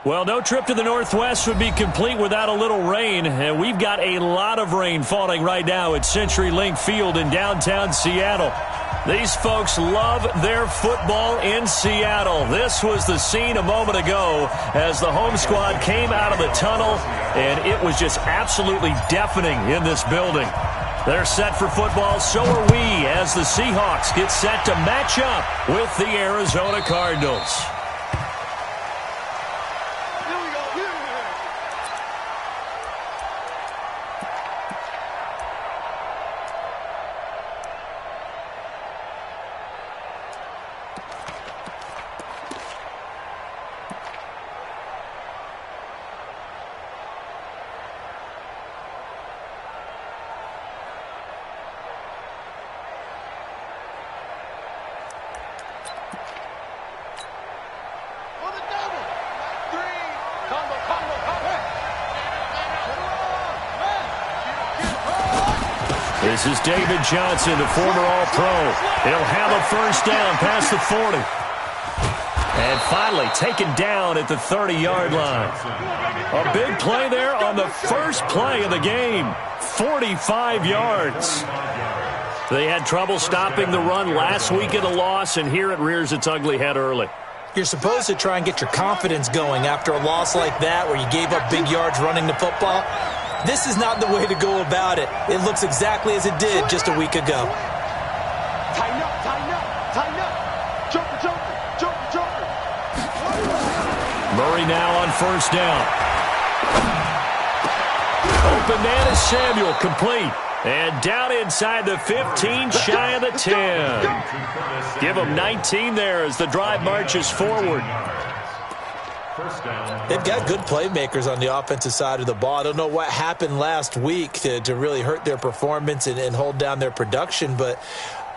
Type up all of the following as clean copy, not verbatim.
Well, no trip to the Northwest would be complete without a little rain, and we've got a lot of rain falling right now at CenturyLink Field in downtown Seattle. These folks love their football in Seattle. This was the scene a moment ago as the home squad came out of the tunnel, and it was just absolutely deafening in this building. They're set for football, so are we, as the Seahawks get set to match up with the Arizona Cardinals. This is David Johnson, the former All-Pro. He'll have a first down past the 40. And finally taken down at the 30-yard line. A big play there on the first play of the game. 45 yards. They had trouble stopping the run last week in the loss, and here it rears its ugly head early. You're supposed to try and get your confidence going after a loss like that where you gave up big yards running the football. This is not the way to go about it. It looks exactly as it did just a week ago. Tighten up, tighten up, tighten up. Joker, joker, joker, joker. Murray now on first down. Open man is Samuel, complete. And down inside the 15, shy of the 10. Give them 19 there as the drive marches forward. They've got good playmakers on the offensive side of the ball. I don't know what happened last week to really hurt their performance and hold down their production, but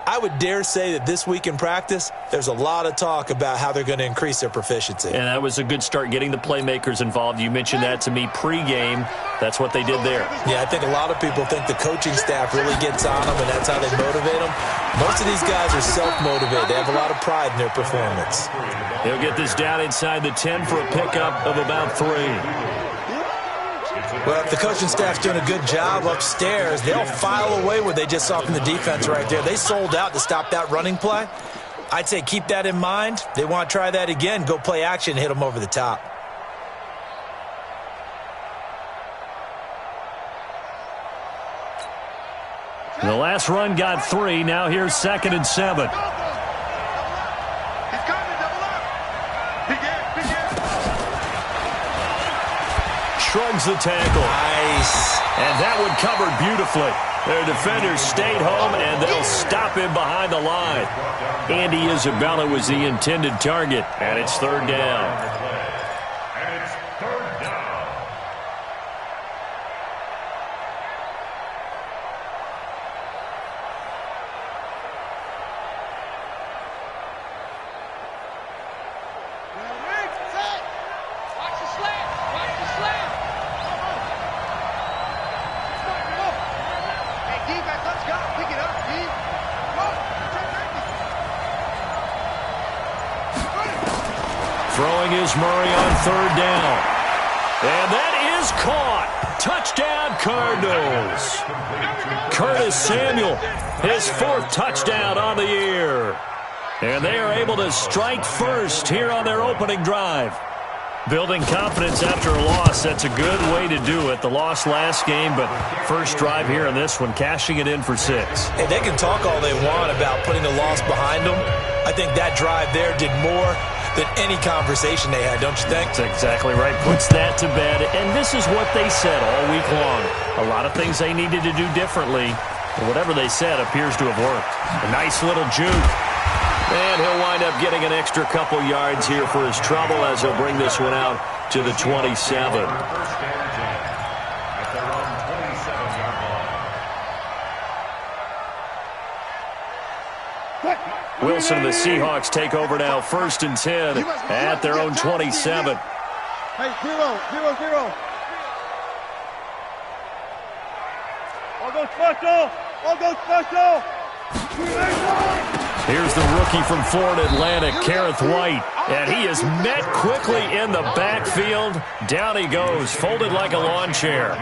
I would dare say that this week in practice, there's a lot of talk about how they're going to increase their proficiency. And that was a good start, getting the playmakers involved. You mentioned that to me pregame. That's what they did there. Yeah, I think a lot of people think the coaching staff really gets on them, and that's how they motivate them. Most of these guys are self-motivated. They have a lot of pride in their performance. He'll get this down inside the 10 for a pickup of about 3. Well, if the coaching staff's doing a good job upstairs, they'll file away what they just saw from the defense right there. They sold out to stop that running play. I'd say keep that in mind. They want to try that again, go play action, hit them over the top. The last run got 3. Now here's 2nd and 7. Shrugs the tackle. Nice. And that one covered beautifully. Their defenders stayed home, and they'll stop him behind the line. Andy Isabella was the intended target, and it's 3rd down. Throwing is Murray on 3rd down. And that is caught. Touchdown, Cardinals. Curtis Samuel, his 4th touchdown on the year. And they are able to strike first here on their opening drive. Building confidence after a loss, that's a good way to do it. The loss last game, but first drive here in this one, cashing it in for 6. Hey, they can talk all they want about putting the loss behind them. I think that drive there did more than any conversation they had, don't you think? That's exactly right. Puts that to bed. And this is what they said all week long. A lot of things they needed to do differently. And whatever they said appears to have worked. A nice little juke. And he'll wind up getting an extra couple yards here for his trouble as he'll bring this one out to the 27. Wilson and the Seahawks take over now, 1st and 10 at their own 27. Hey, 0-0-0. All go special. All go special. Here's the rookie from Florida Atlantic, Kareth White. And he is met quickly in the backfield. Down he goes, folded like a lawn chair.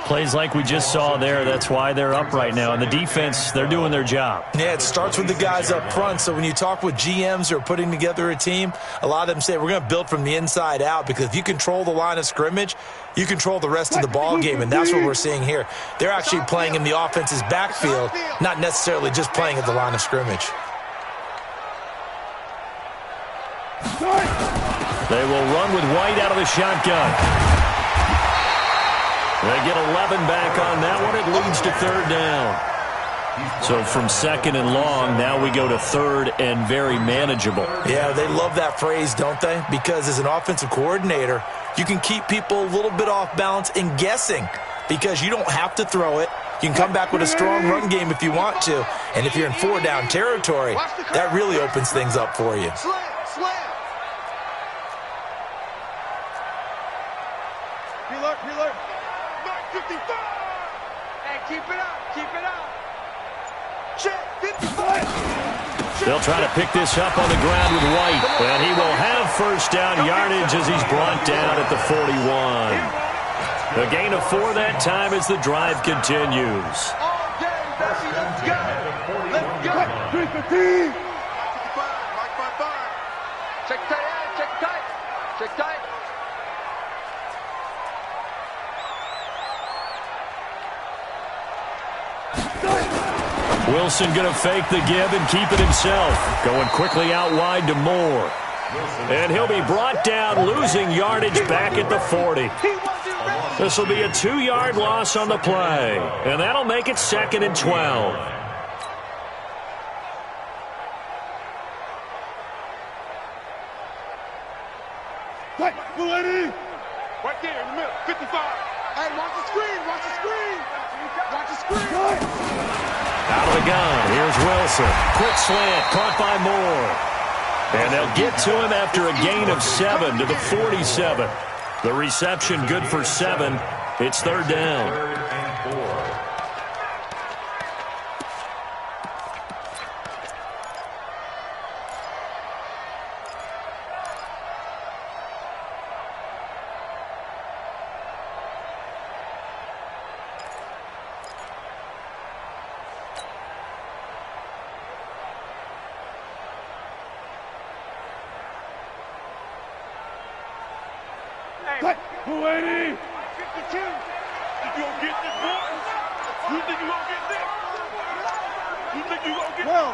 Plays like we just saw there. That's why they're up right now. And the defense, they're doing their job. Yeah, it starts with the guys up front. So when you talk with GMs who are putting together a team, a lot of them say we're going to build from the inside out, because if you control the line of scrimmage, you control the rest of the ball game, and that's what we're seeing here. They're actually playing in the offense's backfield, not necessarily just playing at the line of scrimmage. They will run with White out of the shotgun. They get 11 back on that one. It leads to third down. So from second and long, now we go to third and very manageable. Yeah, they love that phrase, don't they? Because as an offensive coordinator, you can keep people a little bit off balance and guessing, because you don't have to throw it. You can come back with a strong run game if you want to. And if you're in four-down territory, that really opens things up for you. Preload. 55. Hey, keep it up. Check, 55. They'll try to pick this up on the ground with White, and he will have first down yardage as he's brought down at the 41. A gain of 4 that time as the drive continues. Let's go. 315. Check tight. Wilson going to fake the give and keep it himself. Going quickly out wide to Moore. And he'll be brought down, losing yardage back at the 40. This will be a 2-yard loss on the play. And that'll make it 2nd and 12. Right there in the middle, 55. Hey, watch the screen. Out of the gun, here's Wilson. Quick slant, caught by Moore. And they'll get to him after a gain of 7 to the 47. The reception good for 7. It's third down. Cut! 280! 52! You gonna get this, boy? You think you gonna get this? You think you gonna get 12!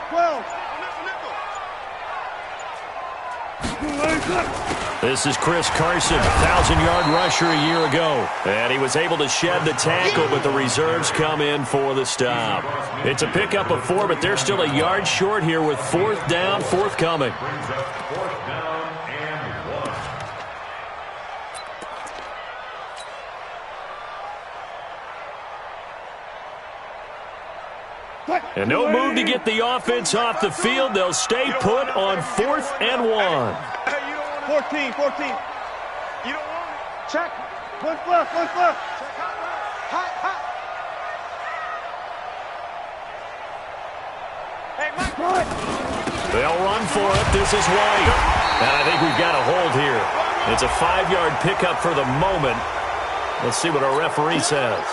This is Chris Carson, 1,000-yard rusher a year ago. And he was able to shed the tackle, but the reserves come in for the stop. It's a pickup of 4, but they're still a yard short here with fourth down forthcoming. And no move to get the offense off the field. They'll stay put on 4th and 1. 14. You don't want it. Check. One left. Hot. Hey, Mike. They'll run for it. This is White. And I think we've got a hold here. It's a 5-yard pickup for the moment. Let's see what our referee says.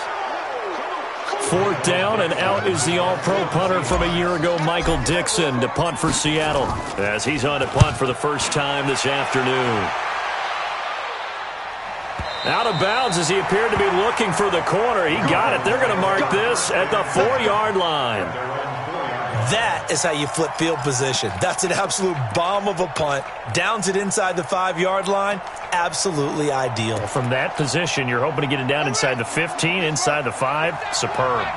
4th down, and out is the all-pro punter from a year ago, Michael Dixon, to punt for Seattle, as he's on to punt for the first time this afternoon. Out of bounds as he appeared to be looking for the corner. He got it. They're going to mark this at the 4-yard line. That is how you flip field position. That's an absolute bomb of a punt. Downs it inside the 5-yard line. Absolutely ideal. From that position, you're hoping to get it down inside the 15, inside the 5. Superb.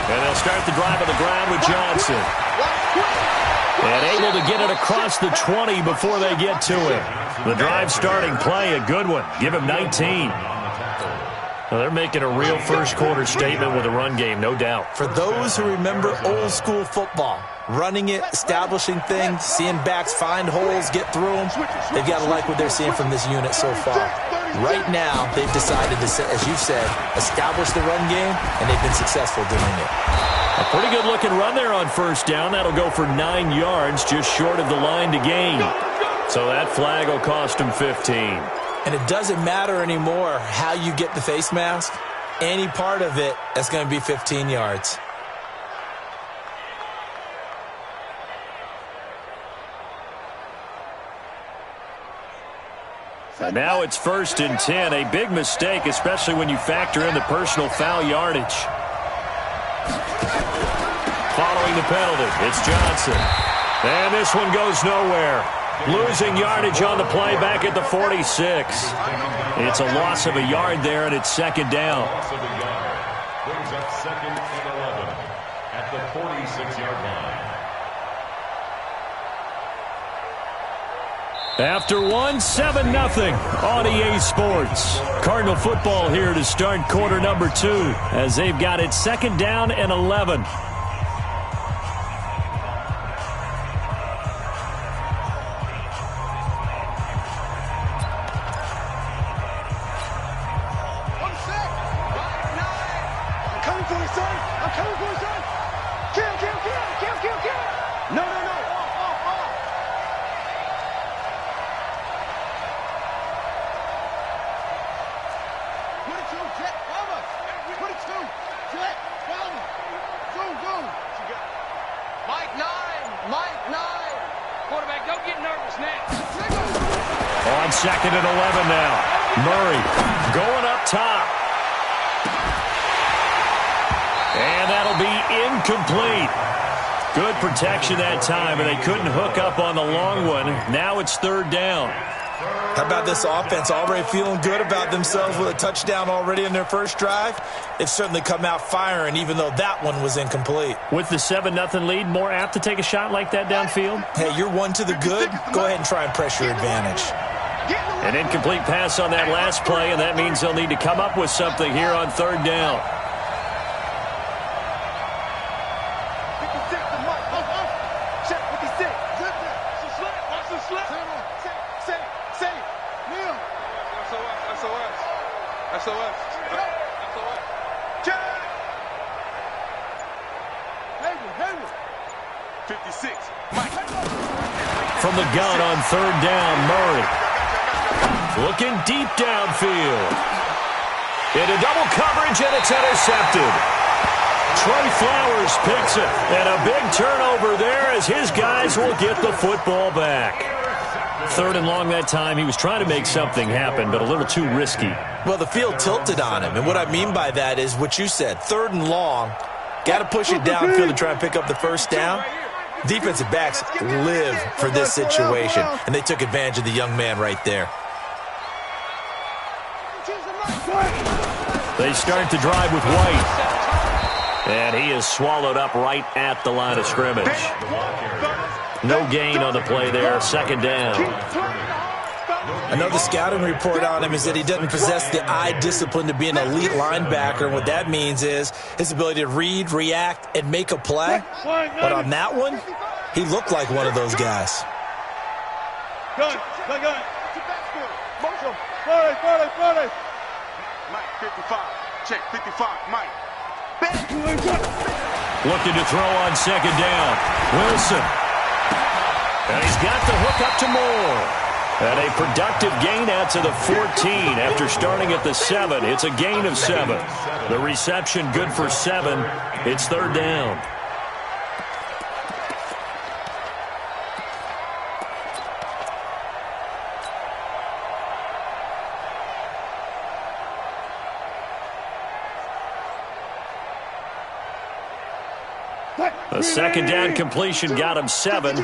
And they'll start the drive on the ground with Johnson. And able to get it across the 20 before they get to it. The drive starting play, a good one. Give him 19. Well, they're making a real first-quarter statement with a run game, no doubt. For those who remember old-school football, running it, establishing things, seeing backs find holes, get through them, they've got to like what they're seeing from this unit so far. Right now, they've decided to, as you said, establish the run game, and they've been successful doing it. A pretty good-looking run there on first down. That'll go for 9 yards, just short of the line to gain. So that flag will cost him 15. And it doesn't matter anymore how you get the face mask. Any part of it, that's going to be 15 yards. And now it's 1st and 10. A big mistake, especially when you factor in the personal foul yardage. Following the penalty, it's Johnson. And this one goes nowhere. Losing yardage on the play back at the 46. It's a loss of a yard there, and it's 2nd down. Loss of a yard. Brings up 2nd and 11 at the 46-yard line. After one, 7-0 on EA Sports. Cardinal football here to start quarter number 2 as they've got it 2nd down and 11. On 2nd and 11 now. Murray going up top. And that'll be incomplete. Good protection that time, and they couldn't hook up on the long one. Now it's 3rd down. How about this offense already feeling good about themselves with a touchdown already in their first drive? They've certainly come out firing, even though that one was incomplete. With the 7-0 lead, more apt to take a shot like that downfield? Hey, you're one to the good. Go ahead and try and press your advantage. An incomplete pass on that last play, and that means they'll need to come up with something here on 3rd down. From the gun on 3rd down, Murray. Looking deep downfield. Into double coverage, and it's intercepted. Trey Flowers picks it. And a big turnover there as his guys will get the football back. 3rd and long that time. He was trying to make something happen, but a little too risky. Well, the field tilted on him. And what I mean by that is what you said. 3rd and long. Got to push it downfield to try and pick up the first down. Defensive backs live for this situation, and they took advantage of the young man right there. They start the drive with White. And he is swallowed up right at the line of scrimmage. No gain on the play there, 2nd down. I know the scouting report on him is that he doesn't possess the eye discipline to be an elite linebacker. And what that means is his ability to read, react, and make a play. But on that one, he looked like one of those guys. Gun. Mike, 55. Check, 55. Mike. Looking to throw on 2nd down. Wilson. And he's got the hook up to Moore. And a productive gain out to the 14 after starting at the 7. It's a gain of 7. The reception good for 7. It's 3rd down. A 2nd down completion got him 7.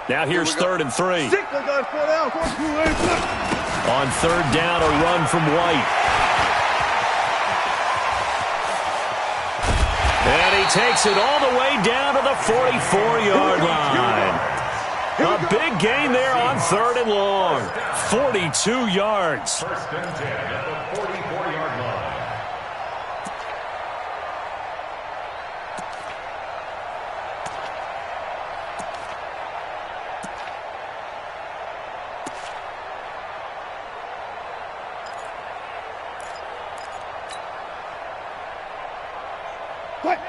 Now here's 3rd and 3. On 3rd down, a run from White. And he takes it all the way down to the 44-yard line. A big gain there on 3rd and long. 42 yards. 1st and 10 at the 44-yard line.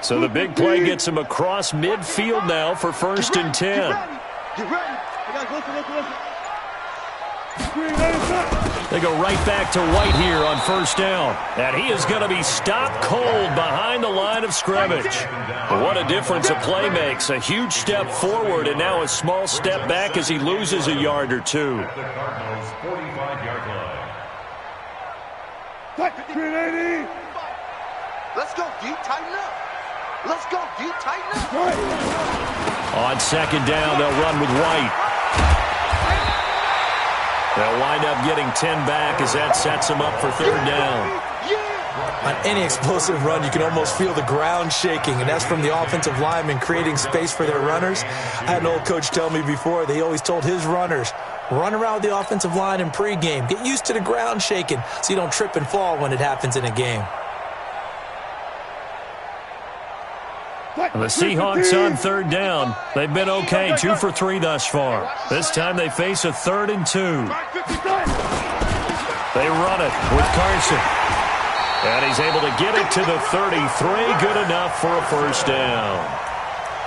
So the big play gets him across midfield now for 1st and 10. Get ready. Listen. They go right back to White here on 1st down. And he is going to be stopped cold behind the line of scrimmage. What a difference a play makes. A huge step forward and now a small step back as he loses a yard or two. At the Cardinals' 45-yard line. 380. Let's go deep, tighten up. Let's go deep, tighten up. On 2nd down, they'll run with White. They'll wind up getting 10 back as that sets them up for 3rd down. On any explosive run, you can almost feel the ground shaking, and that's from the offensive linemen creating space for their runners. I had an old coach tell me before, they always told his runners, run around with the offensive line in pregame. Get used to the ground shaking so you don't trip and fall when it happens in a game. The Seahawks on 3rd down. They've been okay, 2 for 3 thus far. This time they face a 3rd and 2. They run it with Carson. And he's able to get it to the 33. Good enough for a 1st down.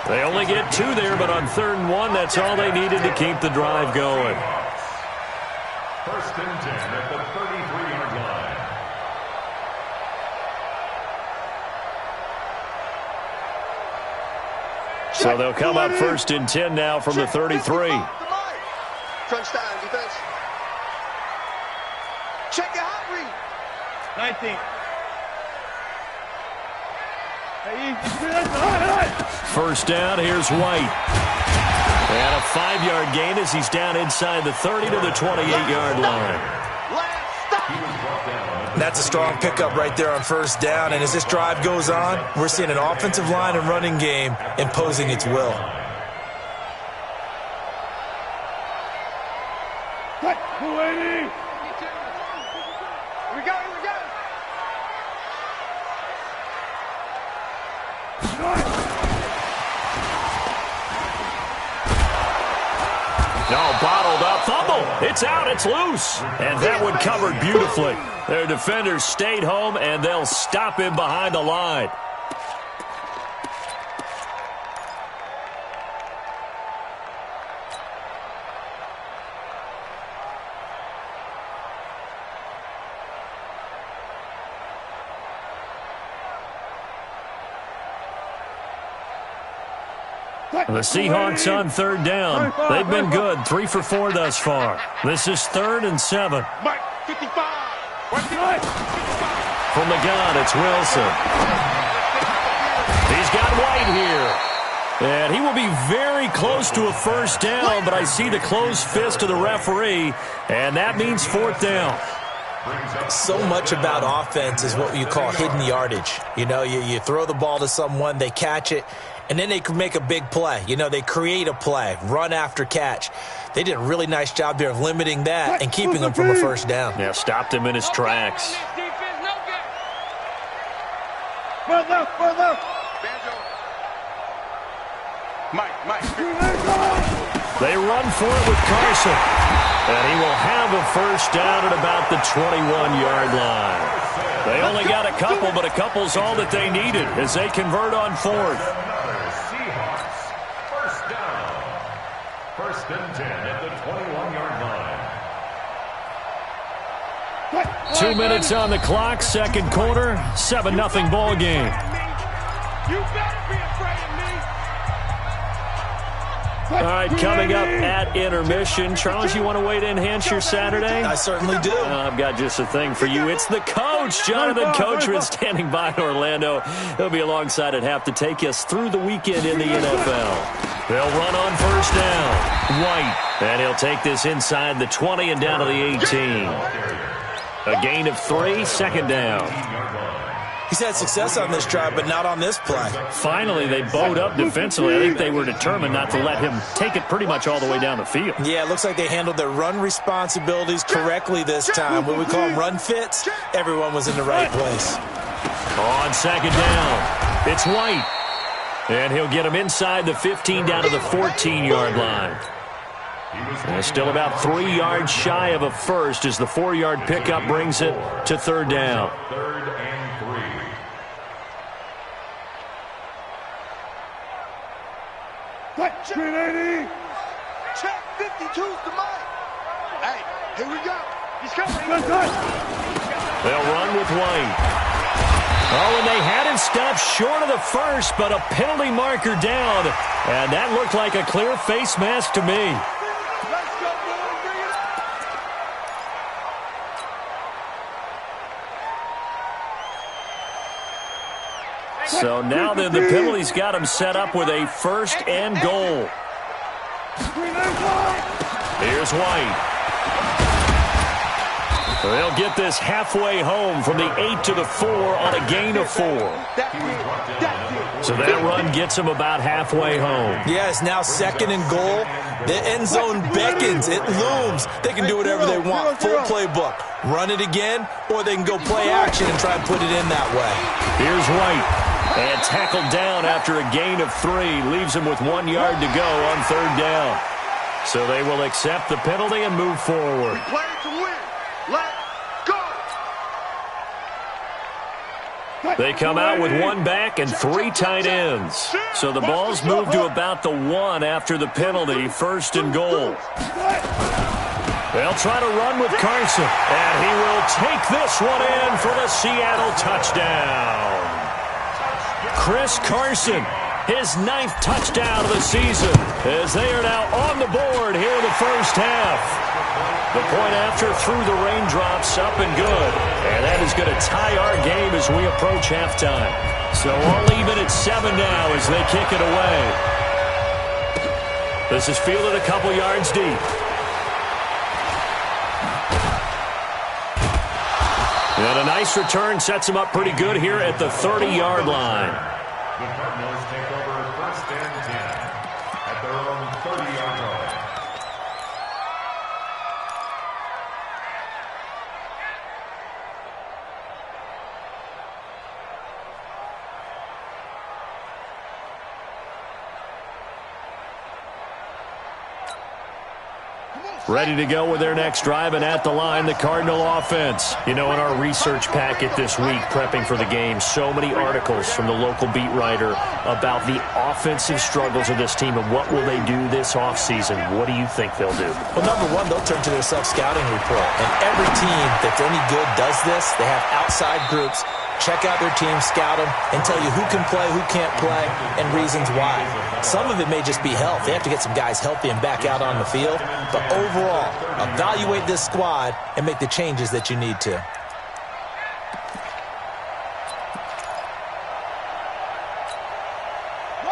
They only get 2 there, but on 3rd and 1, that's all they needed to keep the drive going. 1st and 10 at the 33-yard line. So they'll come up 1st and 10 now from the 33. Crunch time, defense. Check your hot read. 19. Hey, 1st down, here's White. And a 5-yard gain as he's down inside the 30 to the 28-yard line. That's a strong pickup right there on 1st down, and as this drive goes on, we're seeing an offensive line and running game imposing its will. Cut. 280. We got it. No, bottled up. Fumble. It's out. It's loose. And that one covered beautifully. Their defenders stayed home, and they'll stop him behind the line. The Seahawks on 3rd down. They've been good, 3 for 4 thus far. This is 3rd and 7. Mike, 55. From the gun, it's Wilson. He's got White here. And he will be very close to a 1st down, but I see the closed fist of the referee, and that means 4th down. So much about offense is what you call hidden yardage. You know, you throw the ball to someone, they catch it, and then they can make a big play. You know, they create a play, run after catch. They did a really nice job there of limiting that and keeping him from a 1st down. Yeah, stopped him in his tracks. Further. Mike. They run for it with Carson. And he will have a 1st down at about the 21-yard line. They only got a couple, but a couple's all that they needed as they convert on 4th. Seahawks, 1st down. 1st and 10 at the 21-yard line. 2 minutes on the clock, 2nd quarter, 7-0 ball game. You better be afraid of me. All right, coming up at intermission. Charles, you want to wait to enhance your Saturday? I certainly do. I've got just a thing for you. It's the coach, Jonathan Coachman, standing by in Orlando. He'll be alongside at half to take us through the weekend in the NFL. They'll run on 1st down. White, and he'll take this inside the 20 and down to the 18. A gain of 3, 2nd down. He's had success on this drive, but not on this play. Finally, they bowed up defensively. I think they were determined not to let him take it pretty much all the way down the field. Yeah, it looks like they handled their run responsibilities correctly this time. What we call them run fits, everyone was in the right place. On 2nd down, it's White. And he'll get him inside the 15 down to the 14-yard line. And still about 3 yards shy of a 1st as the 4-yard pickup brings it to 3rd down. 3rd and 3. 380. Check 52's the mic. Hey, here we go. He's coming. They'll run with White. Oh, and they had him stopped short of the first, but a penalty marker down. And that looked like a clear face mask to me. Let's go, boys. Bring it up. So now then the penalty's got him set up with a first and goal. Here's White. They'll get this halfway home from the 8 to the 4 on a gain of 4. So that run gets them about halfway home. Yeah, it's now second and goal. The end zone beckons. It looms. They can do whatever they want. Full playbook. Run it again, or they can go play action and try and put it in that way. Here's White. And tackled down after a gain of 3. Leaves him with 1 yard to go on third down. So they will accept the penalty and move forward. Play to win. Let's go. They come out with 1 back and 3 tight ends. So the ball's moved to about the 1 after the penalty, first and goal. They'll try to run with Carson, and he will take this one in for the Seattle touchdown. Chris Carson, his 9th touchdown of the season, as they are now on the board here in the first half. The point after through the raindrops, up and good. And that is going to tie our game as we approach halftime. So all even at 7 now as they kick it away. This is fielded a couple yards deep. And a nice return sets him up pretty good here at the 30-yard line. The Cardinals take over first and 10 at their own 30-yard line. Ready to go with their next drive, and at the line, the Cardinal offense. You know, in our research packet this week, prepping for the game, so many articles from the local beat writer about the offensive struggles of this team and what will they do this offseason. What do you think they'll do? Well, number one, they'll turn to their self-scouting report. And every team that's any good does this. They have outside groups. Check out their team, scout them, and tell you who can play, who can't play, and reasons why. Some of it may just be health. They have to get some guys healthy and back out on the field. But overall, evaluate this squad and make the changes that you need to.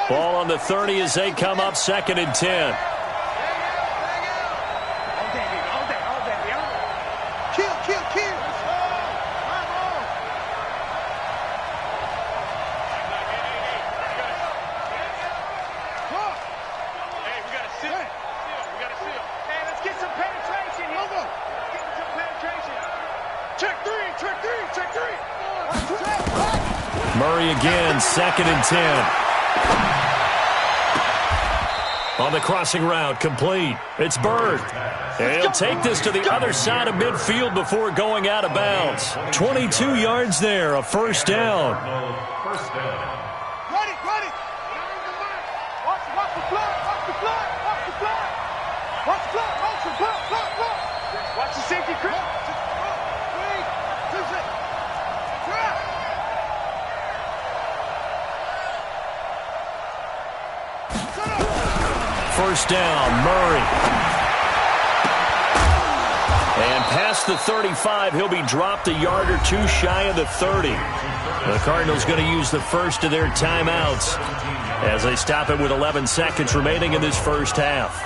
Ball on the 30 as they come up, 2nd and 10. Murray again, 2nd and 10. On the crossing route, complete. It's Bird. And he'll take this to the other side of midfield before going out of bounds. 22 yards there, a first down. First down. Ready. Watch the blood. Watch the safety grip. First down, Murray. And past the 35, he'll be dropped a yard or two shy of the 30. The Cardinals going to use the first of their timeouts as they stop it with 11 seconds remaining in this first half.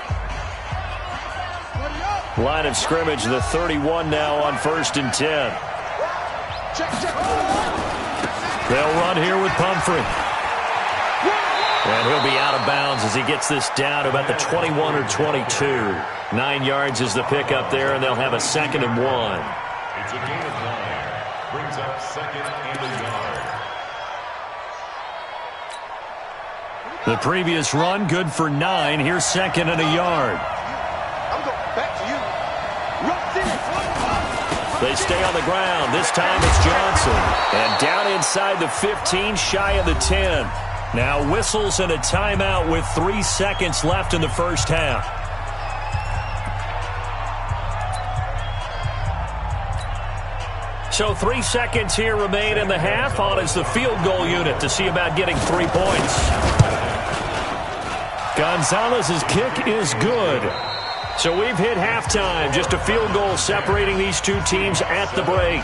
Line of scrimmage, the 31 now on 1st and 10. They'll run here with Pumphrey. And he'll be out of bounds as he gets this down to about the 21 or 22. 9 yards is the pickup there, and they'll have a 2nd and 1. It's a gain of 9. Brings up 2nd and a yard. The previous run, good for 9. Here's 2nd and a yard. I'm going back to you. They stay on the ground. This time it's Johnson. And down inside the 15, shy of the 10. Now whistles and a timeout with 3 seconds left in the first half. So 3 seconds here remain in the half. On is the field goal unit to see about getting 3 points. Gonzalez's kick is good. So we've hit halftime. Just a field goal separating these two teams at the break.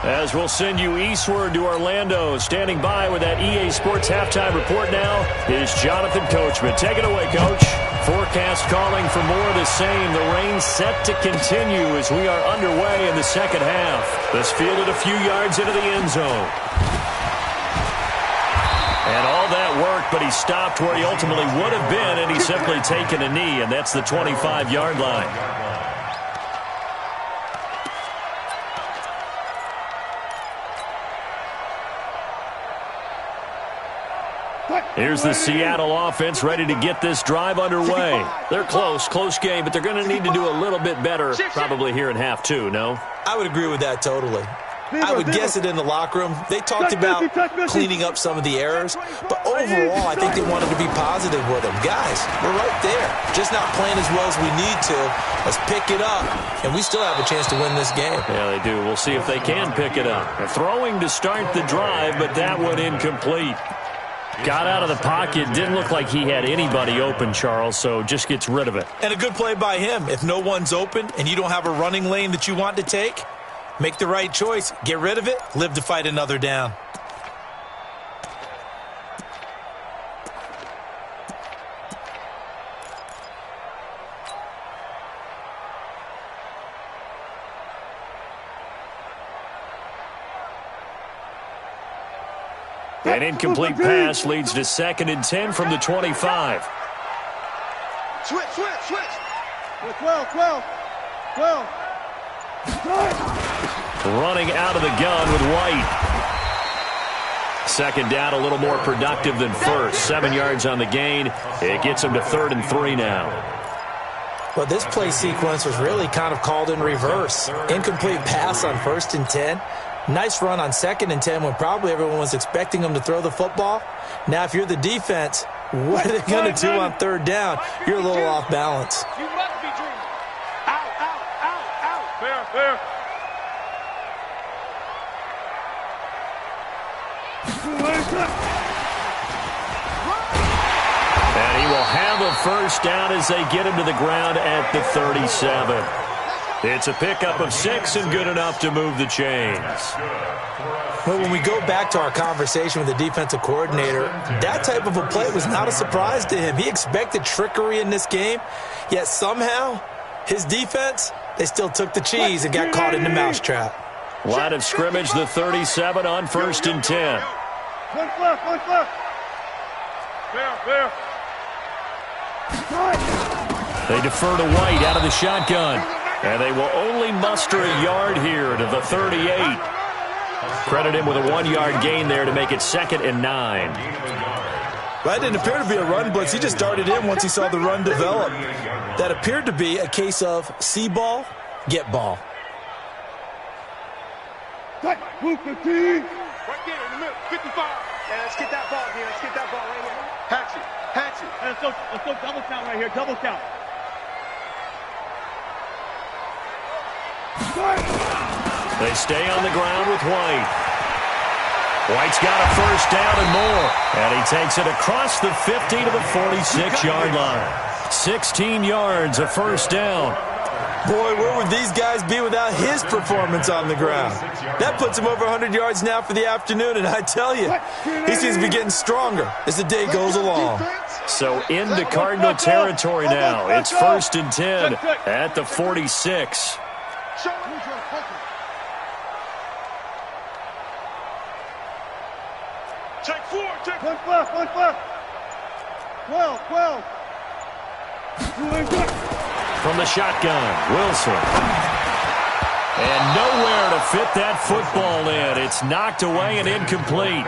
As we'll send you eastward to Orlando. Standing by with that EA Sports halftime report now is Jonathan Coachman. Take it away, Coach. Forecast calling for more of the same. The rain set to continue as we are underway in the second half. This fielded a few yards into the end zone. And all that worked, but he stopped where he ultimately would have been, and he's simply taken a knee, and that's the 25-yard line. Here's the Seattle offense ready to get this drive underway. They're close game, but they're going to need to do a little bit better probably here in half two, no? I would agree with that totally. I would guess it in the locker room. They talked about cleaning up some of the errors, but overall, I think they wanted to be positive with them. Guys, we're right there. Just not playing as well as we need to. Let's pick it up, and we still have a chance to win this game. Yeah, they do. We'll see if they can pick it up. They're throwing to start the drive, but that one incomplete. Got out of the pocket. Didn't look like he had anybody open, Charles, so just gets rid of it. And a good play by him. If no one's open and you don't have a running lane that you want to take, make the right choice. Get rid of it. Live to fight another down. An incomplete pass leads to 2nd and 10 from the 25. Switch. 12. Running out of the gun with White. 2nd down, a little more productive than first. 7 yards on the gain. It gets him to 3rd and 3 now. Well, this play sequence was really kind of called in reverse. Incomplete pass on 1st and 10. Nice run on 2nd and 10 when probably everyone was expecting him to throw the football. Now, if you're the defense, what are they going to do on 3rd down? You're a little off balance. You must be dreaming. Out. Fair. And he will have a 1st down as they get him to the ground at the 37. It's a pickup of 6 and good enough to move the chains. Well, when we go back to our conversation with the defensive coordinator, that type of a play was not a surprise to him. He expected trickery in this game, yet somehow his defense, they still took the cheese and got caught in the mousetrap. Line of scrimmage, the 37 on 1st and 10. One left. Fair. They defer to White out of the shotgun. And they will only muster a yard here to the 38. Credit him with a 1-yard gain there to make it 2nd and 9. That didn't appear to be a run blitz. He just darted in once he saw the run develop. That appeared to be a case of see ball, get ball. Move 15. Right there in the middle, 55. Yeah, let's get that ball here. Let's get that ball right here. Hatch it. Let's go double count right here. Double count. They stay on the ground with White. White's got a 1st down and more. And he takes it across the 50 to the 46-yard line. 16 yards, a 1st down. Boy, where would these guys be without his performance on the ground? That puts him over 100 yards now for the afternoon, and I tell you, he seems to be getting stronger as the day goes along. So into Cardinal territory now. It's 1st and 10 at the 46. Check 4. One left. 12. From the shotgun, Wilson. And nowhere to fit that football in. It's knocked away and incomplete.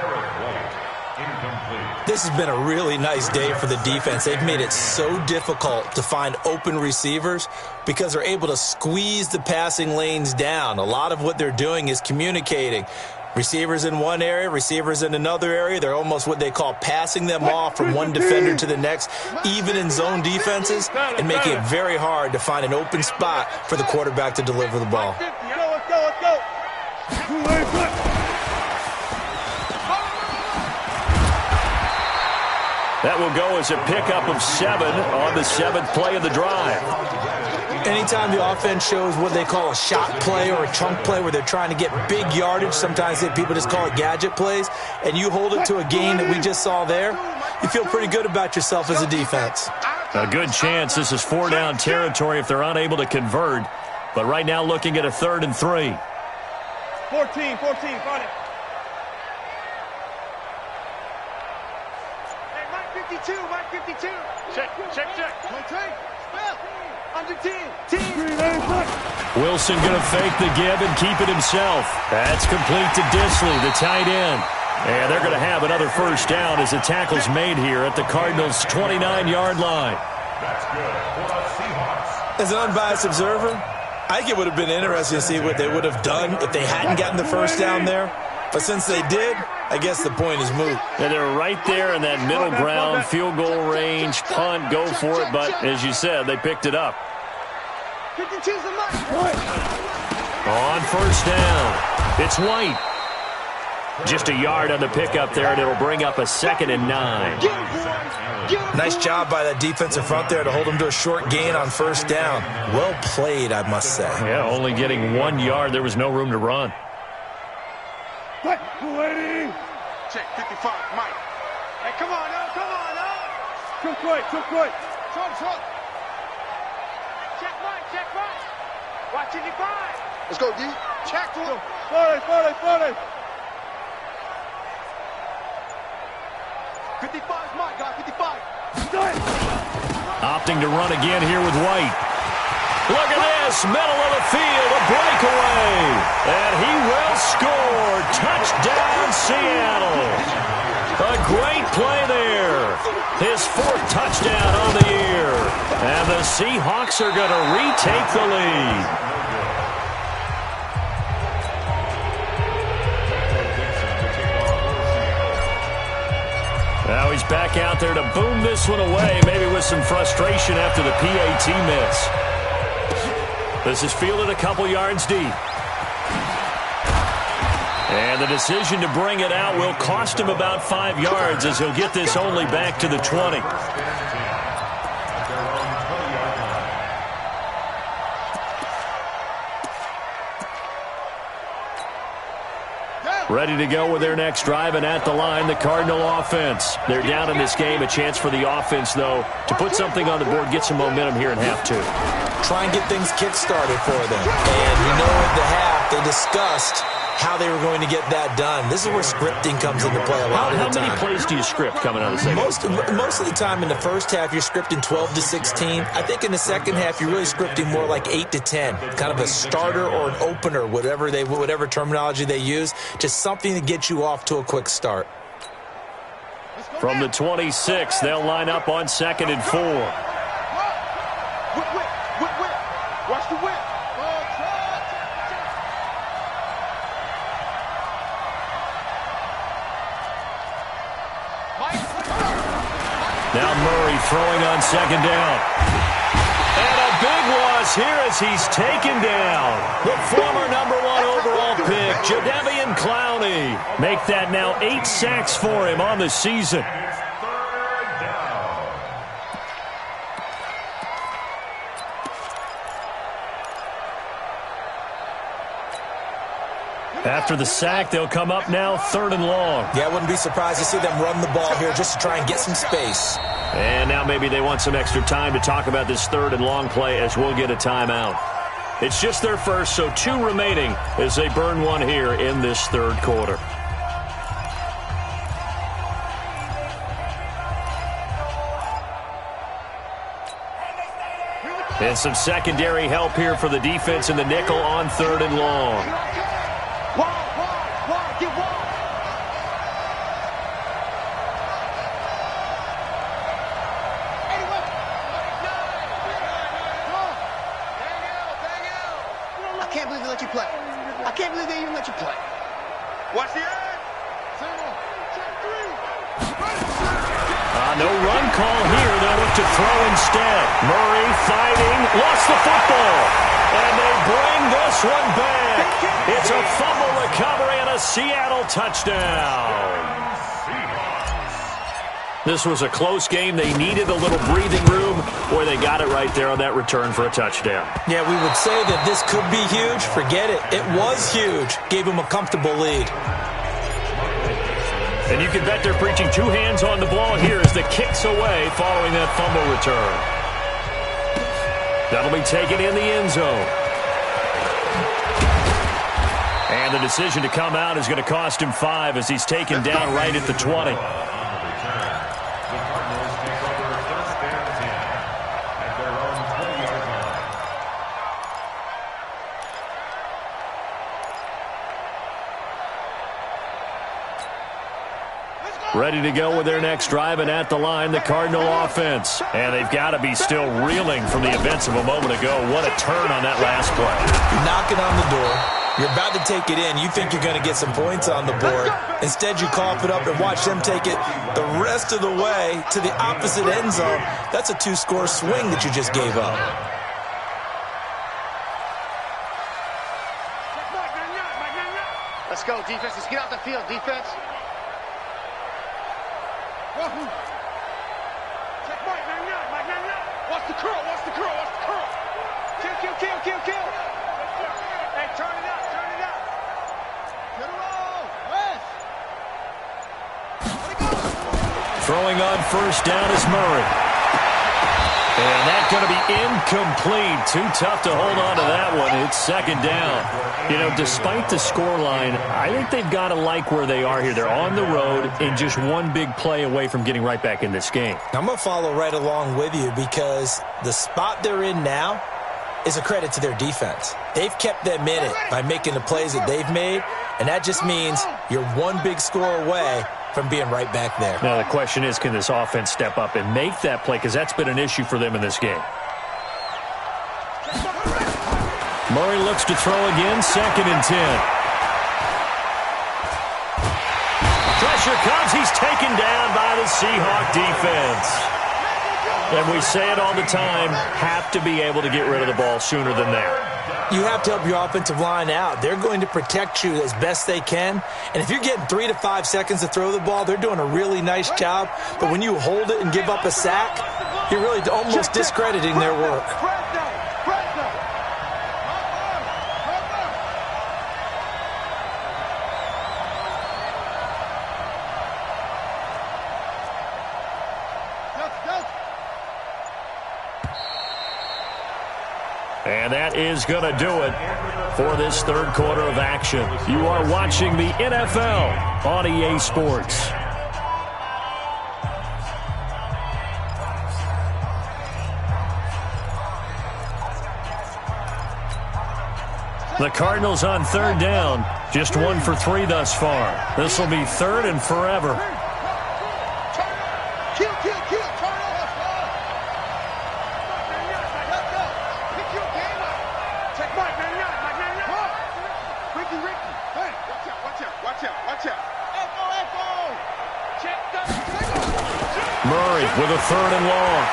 This has been a really nice day for the defense. They've made it so difficult to find open receivers because they're able to squeeze the passing lanes down. A lot of what they're doing is communicating. Receivers in one area, receivers in another area. They're almost what they call passing them off from one defender to the next, even in zone defenses, and making it very hard to find an open spot for the quarterback to deliver the ball. Let's go. That will go as a pickup of 7 on the 7th play of the drive. Anytime the offense shows what they call a shot play or a chunk play where they're trying to get big yardage, sometimes people just call it gadget plays, and you hold it to a gain that we just saw there, you feel pretty good about yourself as a defense. A good chance this is 4-down territory if they're unable to convert. But right now looking at a 3rd and 3. 14, find it. Hey, Mike 52. Check. Under 10. Wilson going to fake the give and keep it himself. That's complete to Disley, the tight end. And they're going to have another 1st down as the tackle's made here at the Cardinals' 29-yard line. That's good for the Seahawks. As an unbiased observer, I think it would have been interesting to see what they would have done if they hadn't gotten the 1st down there. But since they did, I guess the point is moot. And they're right there in that middle ground, field goal range, punt, go for it. But as you said, they picked it up. 52's the Mike. On 1st down, it's White. Just a yard on the pickup there, and it'll bring up a 2nd and 9. Nice job by that defensive front there to hold them to a short gain on 1st down. Well played, I must say. Yeah, only getting 1 yard. There was no room to run. Check 55, Mike. Hey, come on now. Too quick. Trump. Check Mike. Watch 55. Let's go, D. Check to him. 40. 55's Mike, guy. 55. Opting to run again here with White. Look at this, middle of the field, a breakaway. And he will score. Touchdown, Seattle. A great play there. His 4th touchdown on the year. And the Seahawks are going to retake the lead. Now he's back out there to boom this one away, maybe with some frustration after the PAT miss. This is fielded a couple yards deep. And the decision to bring it out will cost him about 5 yards as he'll get this only back to the 20. Ready to go with their next drive, and at the line, the Cardinal offense. They're down in this game. A chance for the offense, though, to put something on the board, get some momentum here in half 2. Try and get things kick-started for them. And at the half, they discussed how they were going to get that done. This is where scripting comes into play a lot of the time. How many plays do you script coming out of the second? Most of the time in the first half, you're scripting 12 to 16. I think in the second half, you're really scripting more like 8 to 10. Kind of a starter or an opener, whatever terminology they use. Just something to get you off to a quick start. From the 26, they'll line up on 2nd and 4. Whip. Watch the whip. Now Murray throwing on 2nd down. And a big loss here as he's taken down. The former #1 overall pick, Jadeveon Clowney. Make that now 8 sacks for him on the season. After the sack, they'll come up now 3rd and long. Yeah, I wouldn't be surprised to see them run the ball here just to try and get some space. And now maybe they want some extra time to talk about this 3rd and long play as we'll get a timeout. It's just their first, so 2 remaining as they burn one here in this 3rd quarter. And some secondary help here for the defense in the nickel on 3rd and long. Get wide. I can't believe they let you play. I can't believe they even let you play. Watch the edge. Check 3. No run call here. They'll look to throw instead. Murray fighting. Lost the football. And they bring this one back. It's a fumble recovery and a Seattle touchdown. This was a close game. They needed a little breathing room, where they got it right there on that return for a touchdown. Yeah, we would say that this could be huge. Forget it. It was huge. Gave them a comfortable lead. And you can bet they're preaching two hands on the ball here as the kick's away following that fumble return. That'll be taken in the end zone. And the decision to come out is going to cost him 5 as he's taken down right at the 20. Ready to go with their next drive, and at the line, the Cardinal offense. And they've got to be still reeling from the events of a moment ago. What a turn on that last play. Knocking on the door. You're about to take it in. You think you're going to get some points on the board. Instead, you cough it up and watch them take it the rest of the way to the opposite end zone. That's a 2-score swing that you just gave up. Let's go, defense. Let's get out the field, defense. Check Mike, Watch the curl, watch the curl, watch the curl. Kill. Hey, turn it up. Get it all. West. Let it go. Throwing on first down is Murray. And that's going to be incomplete. Too tough to hold on to that one. It's second down. You know, despite the scoreline, I think they've got to like where they are here. They're on the road and just one big play away from getting right back in this game. I'm going to follow right along with you because the spot they're in now is a credit to their defense. They've kept them in it by making the plays that they've made, and that just means you're one big score away from being right back there. Now, the question is, can this offense step up and make that play? Because that's been an issue for them in this game. Murray looks to throw again, 2nd and 10. Pressure comes. He's taken down by the Seahawk defense. And we say it all the time, have to be able to get rid of the ball sooner than that. You have to help your offensive line out. They're going to protect you as best they can. And if you're getting 3 to 5 seconds to throw the ball, they're doing a really nice job. But when you hold it and give up a sack, you're really almost discrediting their work. And that is going to do it for this third quarter of action. You are watching the NFL on EA Sports. The Cardinals on third down, just 1 for 3 thus far. This will be 3rd and forever. Murray with a 3rd and long.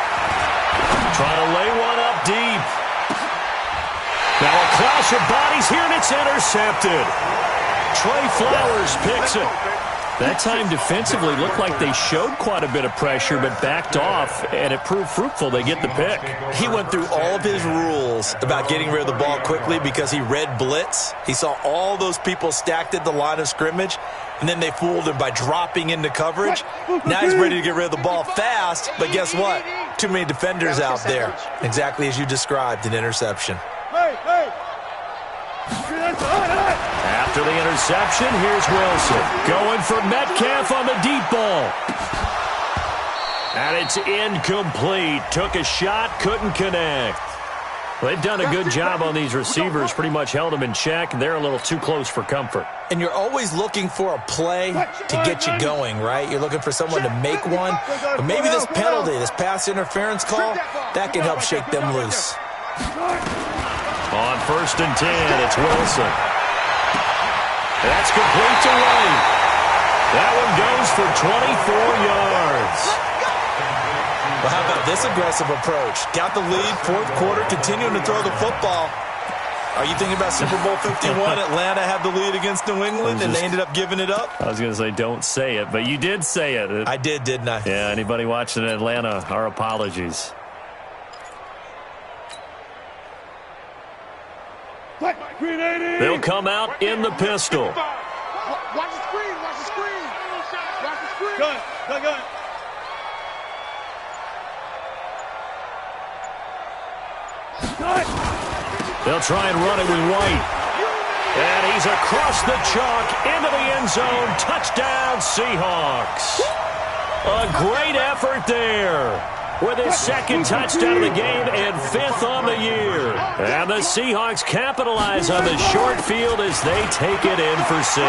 Trying to lay one up deep. Now a clash of bodies here, and it's intercepted. Trey Flowers picks it. That time defensively looked like they showed quite a bit of pressure but backed off, and it proved fruitful. They get the pick. He went through all of his rules about getting rid of the ball quickly because he read blitz. He saw all those people stacked at the line of scrimmage, and then they fooled him by dropping into coverage. Now he's ready to get rid of the ball fast, but guess what? Too many defenders out there. Exactly as you described, an interception. After the interception, here's Wilson. Going for Metcalf on the deep ball. And it's incomplete. Took a shot, couldn't connect. They've done a good job on these receivers, pretty much held them in check. They're a little too close for comfort. And you're always looking for a play to get you going, right? You're looking for someone to make one. But maybe this penalty, this pass interference call, that can help shake them loose. On 1st and 10, it's Wilson. That's complete to White. That one goes for 24 yards. Well, how about this aggressive approach? Got the lead, fourth quarter, continuing to throw the football. Are you thinking about Super Bowl 51? Atlanta had the lead against New England, and they ended up giving it up? I was going to say, don't say it, but you did say it. I did, didn't I? Yeah, anybody watching Atlanta, our apologies. They'll come out in the pistol. Watch the screen, watch the screen. Watch the screen. Gun. They'll try and run it with White. And he's across the chalk into the end zone. Touchdown, Seahawks. A great effort there with his second touchdown of the game and fifth on the year. And the Seahawks capitalize on the short field as they take it in for 6.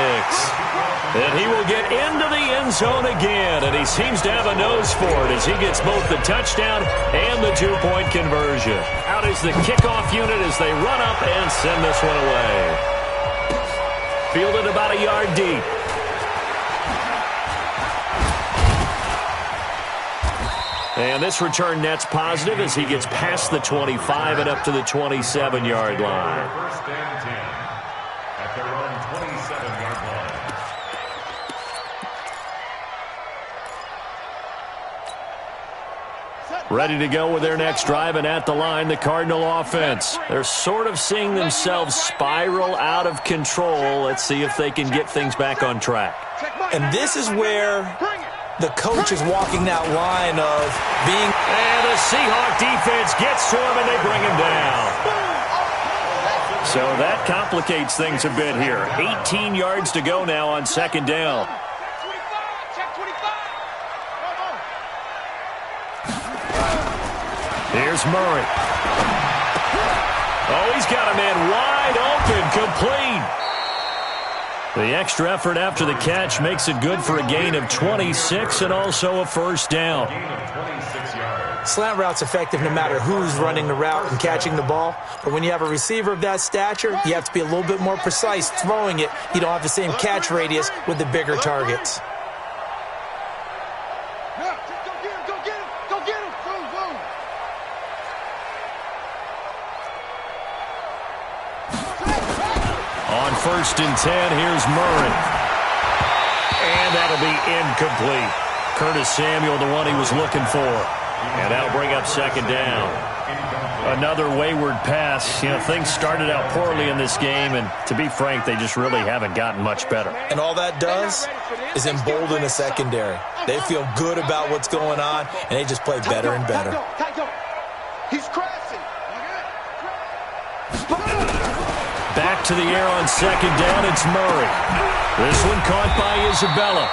And he will get into the end zone again, and he seems to have a nose for it as he gets both the touchdown and the two-point conversion. Out is the kickoff unit as they run up and send this one away. Fielded about a yard deep. And this return net's positive as he gets past the 25 and up to the 27-yard line. First and 10 at their own 27-yard line. Ready to go with their next drive, and at the line, the Cardinal offense. They're sort of seeing themselves spiral out of control. Let's see if they can get things back on track. And this is where the coach is walking that line of being... And the Seahawk defense gets to him, and they bring him down. So that complicates things a bit here. 18 yards to go now on second down. Here's Murray. Oh, he's got a man wide open, complete. The extra effort after the catch makes it good for a gain of 26 and also a first down. Slant route's effective no matter who's running the route and catching the ball. But when you have a receiver of that stature, you have to be a little bit more precise throwing it. You don't have the same catch radius with the bigger targets. On first and 10, here's Murray. And that'll be incomplete. Curtis Samuel, the one he was looking for. And that'll bring up second down. Another wayward pass. You know, things started out poorly in this game, and to be frank, they just really haven't gotten much better. And all that does is embolden the secondary. They feel good about what's going on, and they just play better and better. He's crashing. Back to the air on second down, it's Murray. This one caught by Isabella.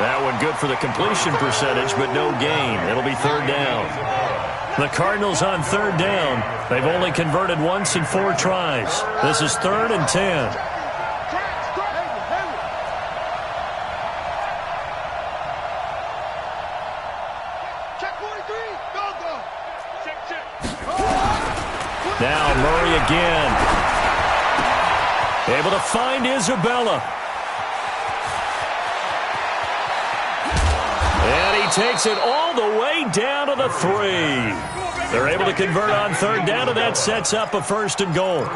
That one good for the completion percentage, but no gain. It'll be third down. The Cardinals on third down. They've only converted once in 4 tries. This is third and 10. Now Murray again. Able to find Isabella. And he takes it all the way down to the 3. They're able to convert on third down, and that sets up a first and goal.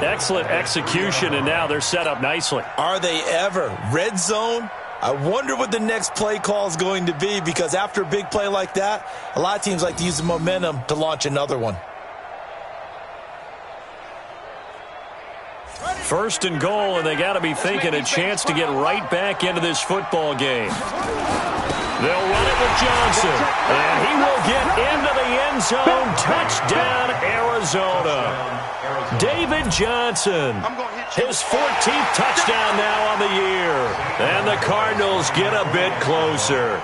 Excellent execution, and now they're set up nicely. Are they ever? Red zone? I wonder what the next play call is going to be, because after a big play like that, a lot of teams like to use the momentum to launch another one. First and goal, and they got to be thinking a chance to get right back into this football game. They'll run it with Johnson, and he will get into the end zone. Touchdown, Arizona. David Johnson, his 14th touchdown now on the year, and the Cardinals get a bit closer.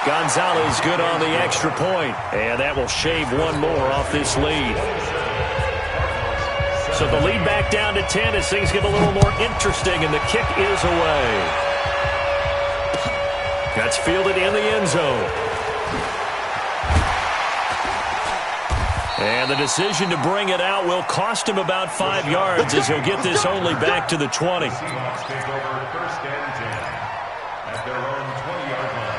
Gonzalez good on the extra point, and that will shave one more off this lead. So the lead back down to 10 as things get a little more interesting, and the kick is away. That's fielded in the end zone. And the decision to bring it out will cost him about 5 yards as he'll get this only back to the 20. Seahawks take over first and 10 at their own 20-yard line.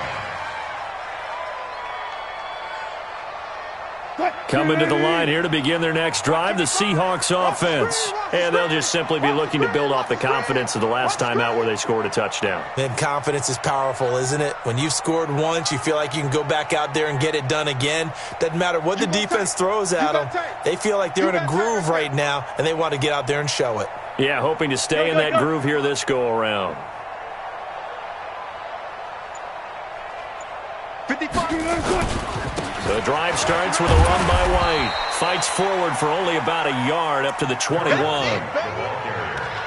Coming to the line here to begin their next drive, the Seahawks offense. And they'll just simply be looking to build off the confidence of the last time out where they scored a touchdown. Man, confidence is powerful, isn't it? When you've scored once, you feel like you can go back out there and get it done again. Doesn't matter what the defense throws at them. They feel like they're in a groove right now, and they want to get out there and show it. Yeah, hoping to stay in that groove here this go-around. 55. The drive starts with a run by White. Fights forward for only about a yard up to the 21.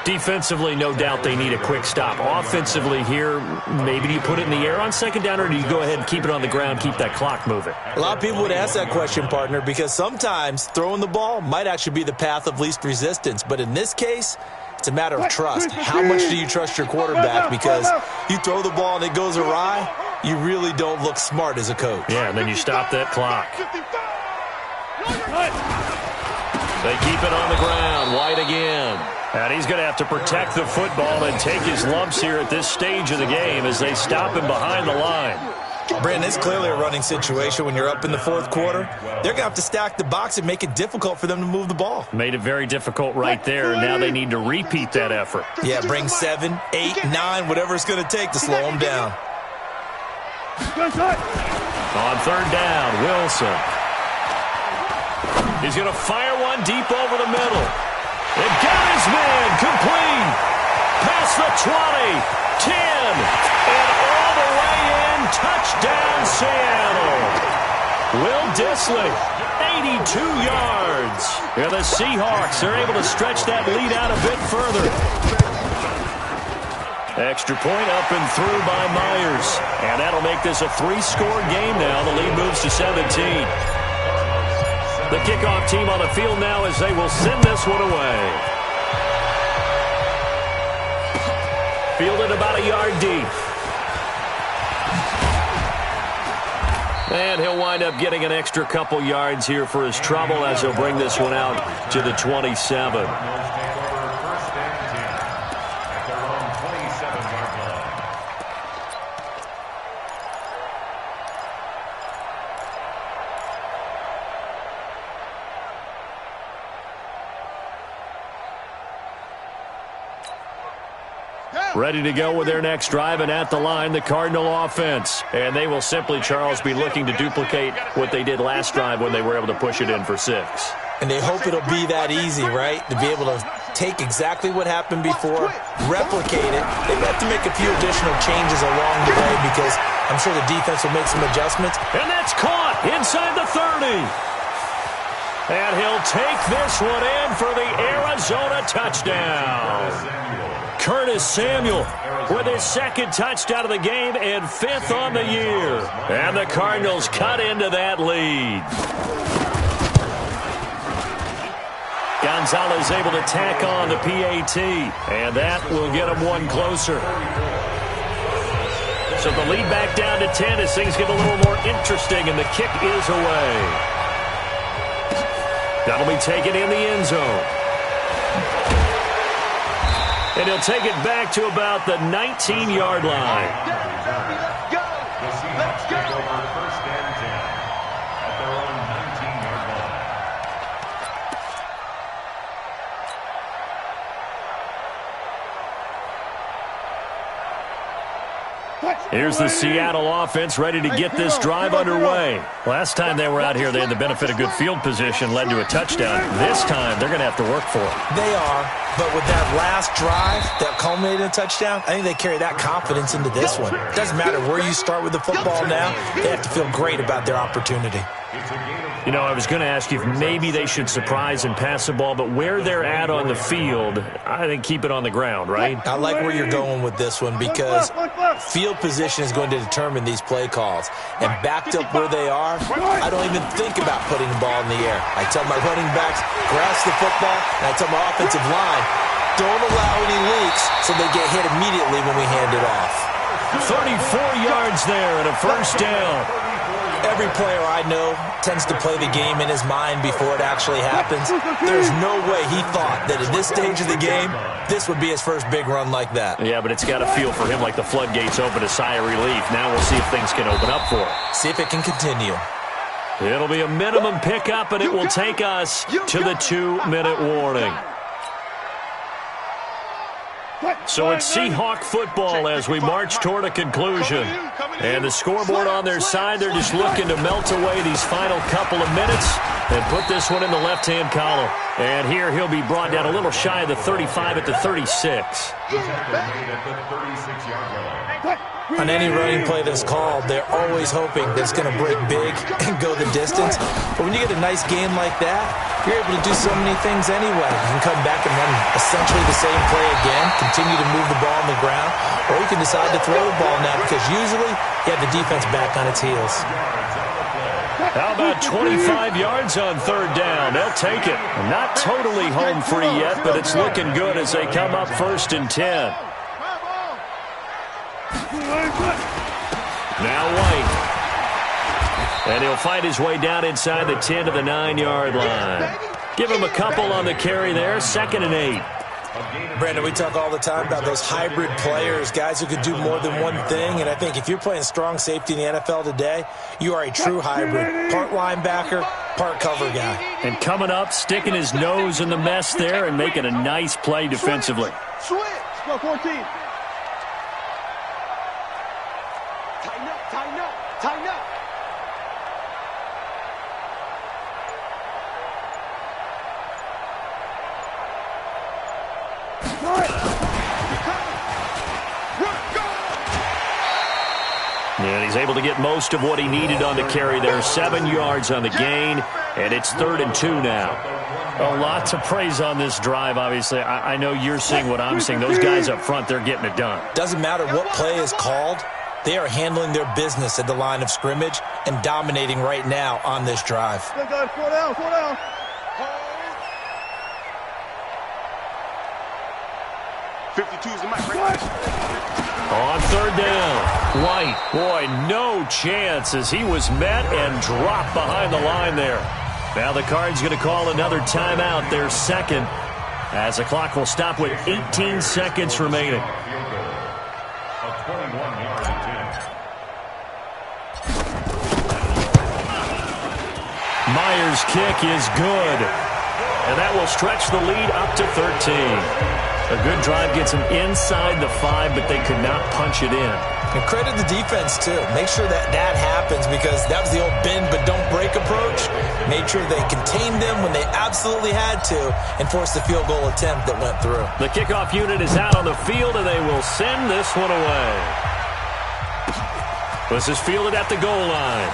Defensively, no doubt they need a quick stop. Offensively here, maybe do you put it in the air on second down, or do you go ahead and keep it on the ground, keep that clock moving? A lot of people would ask that question, partner, because sometimes throwing the ball might actually be the path of least resistance. But in this case, it's a matter of trust. How much do you trust your quarterback? Because you throw the ball and it goes awry, you really don't look smart as a coach. Yeah, and then you stop that clock. They keep it on the ground. White again. And he's going to have to protect the football and take his lumps here at this stage of the game as they stop him behind the line. Brandon, it's clearly a running situation when you're up in the fourth quarter. They're going to have to stack the box and make it difficult for them to move the ball. Made it very difficult right there, and now they need to repeat that effort. Yeah, bring 7, 8, 9, whatever it's going to take to slow them down. On third down, Wilson. He's going to fire one deep over the middle. It got his man complete. Past the 20, 10, and all the way in. Touchdown, Seattle. Will Dissly, 82 yards. And the Seahawks are able to stretch that lead out a bit further. Extra point up and through by Myers. And that'll make this a 3-score game now. The lead moves to 17. The kickoff team on the field now as they will send this one away. Fielded about a yard deep. And he'll wind up getting an extra couple yards here for his trouble as he'll bring this one out to the 27. Ready to go with their next drive, and at the line, the Cardinal offense. And they will simply, Charles, be looking to duplicate what they did last drive when they were able to push it in for 6. And they hope it'll be that easy, right? To be able to take exactly what happened before, replicate it. They've got to make a few additional changes along the way because I'm sure the defense will make some adjustments. And that's caught inside the 30. And he'll take this one in for the Arizona touchdown. Curtis Samuel with his second touchdown of the game and 5th on the year. And the Cardinals cut into that lead. Gonzalez able to tack on the PAT, and that will get him one closer. So the lead back down to 10 as things get a little more interesting, and the kick is away. That'll be taken in the end zone. And he'll take it back to about the 19-yard line. Let's go! Let's go! Over first and 10 at their own 19-yard line. Here's the Seattle offense ready to get this drive underway. Last time they were out here, they had the benefit of good field position, led to a touchdown. This time, they're going to have to work for it. They are, but with that last drive that culminated in a touchdown, I think they carry that confidence into this one. It doesn't matter where you start with the football now. They have to feel great about their opportunity. You know, I was going to ask you if maybe they should surprise and pass the ball, but where they're at on the field, I think keep it on the ground, right? I like where you're going with this one because field position is going to determine these play calls. And backed up where they are, I don't even think about putting the ball in the air. I tell my running backs, grasp the football, and I tell my offensive line, don't allow any leaks so they get hit immediately when we hand it off. 34 yards there and a first down. Every player I know tends to play the game in his mind before it actually happens. There's no way he thought that at this stage of the game, this would be his first big run like that. Yeah, but it's got to feel for him like the floodgates open, a sigh of relief. Now we'll see if things can open up for him. See if it can continue. It'll be a minimum pickup, and it will take us to the 2-minute warning. So it's Seahawk football as we march toward a conclusion. And the scoreboard on their side, they're just looking to melt away these final couple of minutes and put this one in the left-hand column. And here he'll be brought down a little shy of the 35 at the 36. On any running play that's called, they're always hoping that it's going to break big and go the distance. But when you get a nice game like that, you're able to do so many things anyway. You can come back and run essentially the same play again, continue to move the ball on the ground, or you can decide to throw the ball now because usually you have the defense back on its heels. How about 25 yards on third down? They'll take it. Not totally home free yet, but it's looking good as they come up 1st and 10. Now White. And he'll fight his way down inside the 10 to the 9-yard line. Give him a couple on the carry there, 2nd and 8. Brandon, we talk all the time about those hybrid players, guys who could do more than one thing, and I think if you're playing strong safety in the NFL today, you are a true hybrid. Part linebacker, part cover guy. And coming up, sticking his nose in the mess there and making a nice play defensively. Switch. Go 14. Tighten up, tighten up, tighten up. And he's able to get most of what he needed on the carry there. 7 yards on the gain, and it's 3rd and 2 now. A lot to praise on this drive, obviously. I know you're seeing what I'm seeing. Those guys up front, they're getting it done. Doesn't matter what play is called. They are handling their business at the line of scrimmage and dominating right now on this drive. 4 down, 4 down. On third down, White, boy, no chance as he was met and dropped behind the line there. Now the Cards going to call another timeout, their 2nd, as the clock will stop with 18 seconds remaining. Myers' kick is good, and that will stretch the lead up to 13. A good drive gets them inside the 5, but they could not punch it in. And credit the defense, too. Make sure that that happens because that was the old bend but don't break approach. Made sure they contained them when they absolutely had to and forced the field goal attempt that went through. The kickoff unit is out on the field, and they will send this one away. This is fielded at the goal line.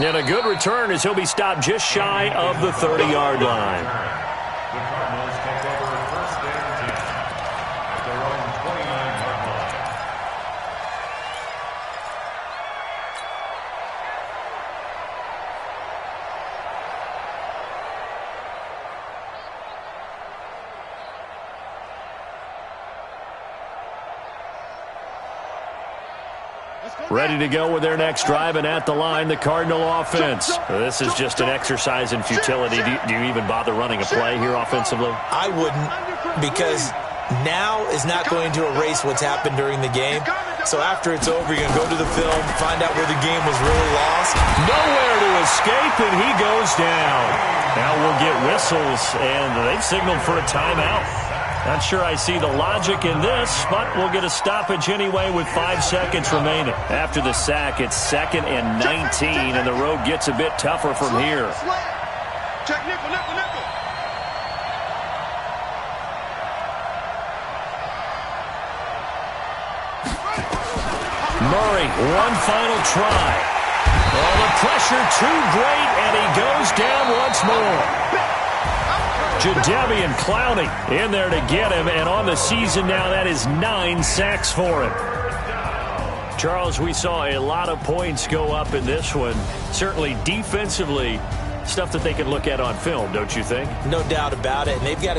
And a good return as he'll be stopped just shy of the 30-yard line. The Cardinals take over 1st and 10 at their own 29-yard line. Ready to go with their next drive, and at the line, the Cardinal offense. This is just an exercise in futility. Do you even bother running a play here offensively? I wouldn't, because now is not going to erase what's happened during the game. So after it's over, you're going to go to the film, find out where the game was really lost. Nowhere to escape, and he goes down. Now we'll get whistles, and they've signaled for a timeout. Not sure I see the logic in this, but we'll get a stoppage anyway with 5 seconds remaining. After the sack, it's 2nd and 19, and the road gets a bit tougher from here. Check nickel, nickel, nickel. Murray, one final try. Oh, the pressure too great, and he goes down once more. Jadeveon Clowney in there to get him, and on the season now, that is 9 sacks for him. Charles, we saw a lot of points go up in this one. Certainly defensively, stuff that they can look at on film, don't you think? No doubt about it, and they've got to